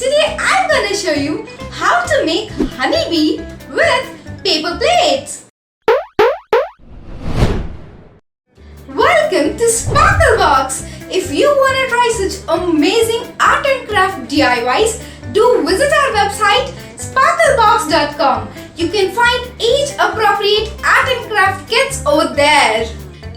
Today I'm gonna show you how to make honeybee with paper plates. Welcome to Sparklebox. If you wanna try such amazing art and craft DIYs, do visit our website sparklebox.com. You can find age appropriate art and craft kits over there.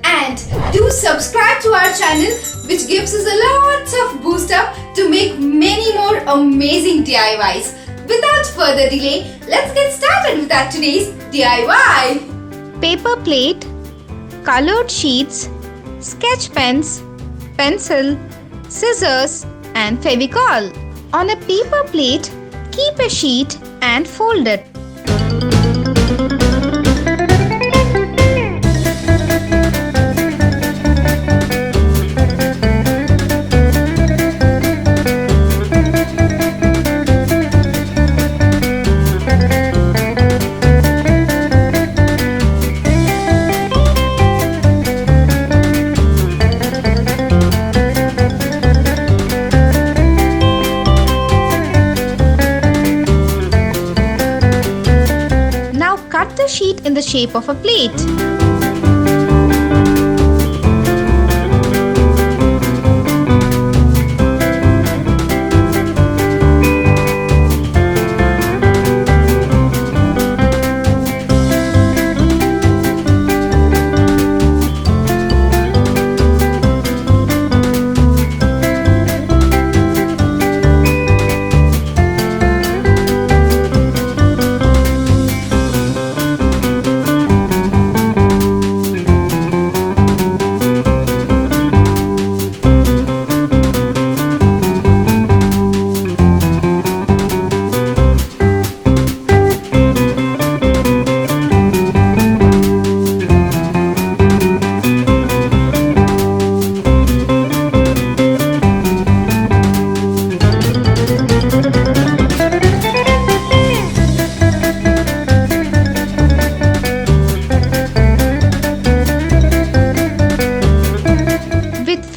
And do subscribe to our channel, which gives us a lots of boost up to make many more amazing DIYs. Without further delay, let's get started with our today's DIY. Paper plate, colored sheets, sketch pens, pencil, scissors and Fevicol. On a paper plate, keep a sheet and fold it. Cut the sheet in the shape of a plate.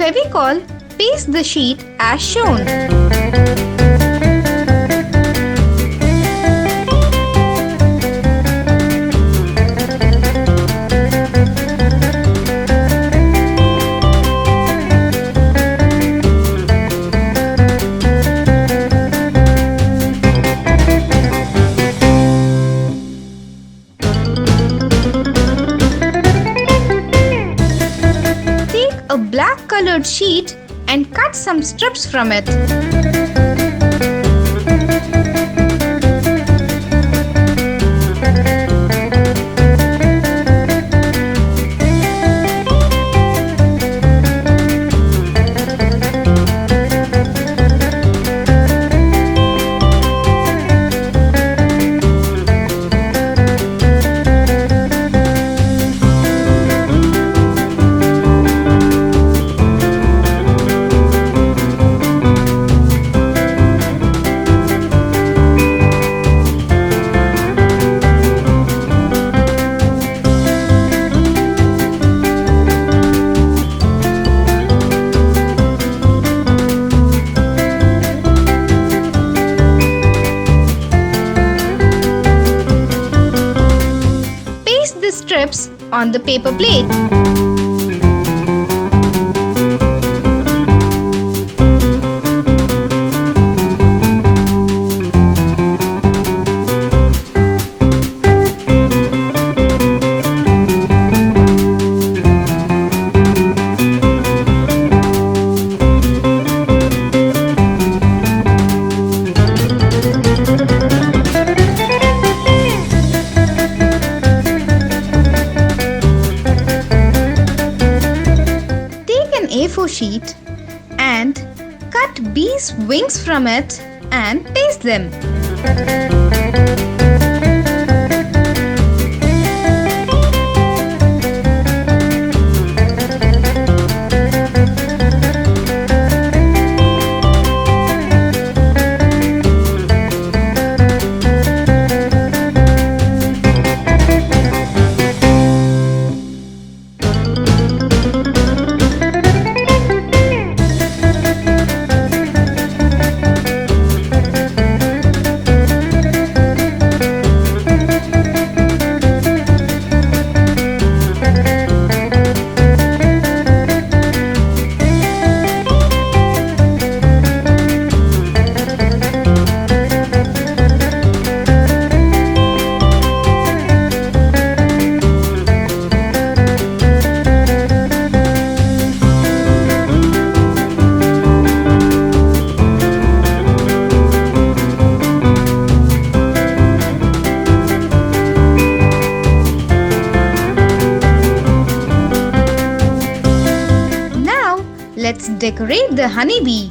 Fevicol, paste the sheet as shown. A black colored sheet and cut some strips from it. Strips on the paper plate. A4 sheet and cut bees' wings from it and paste them. decorate the honeybee.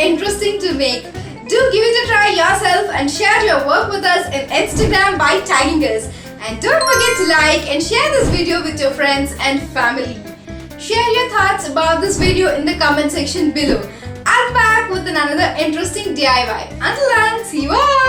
Interesting to make. Do give it a try yourself and share your work with us in Instagram by tagging us. And don't forget to like and share this video with your friends and family. Share your thoughts about this video in the comment section below. I'll be back with another interesting DIY. Until then, see you all!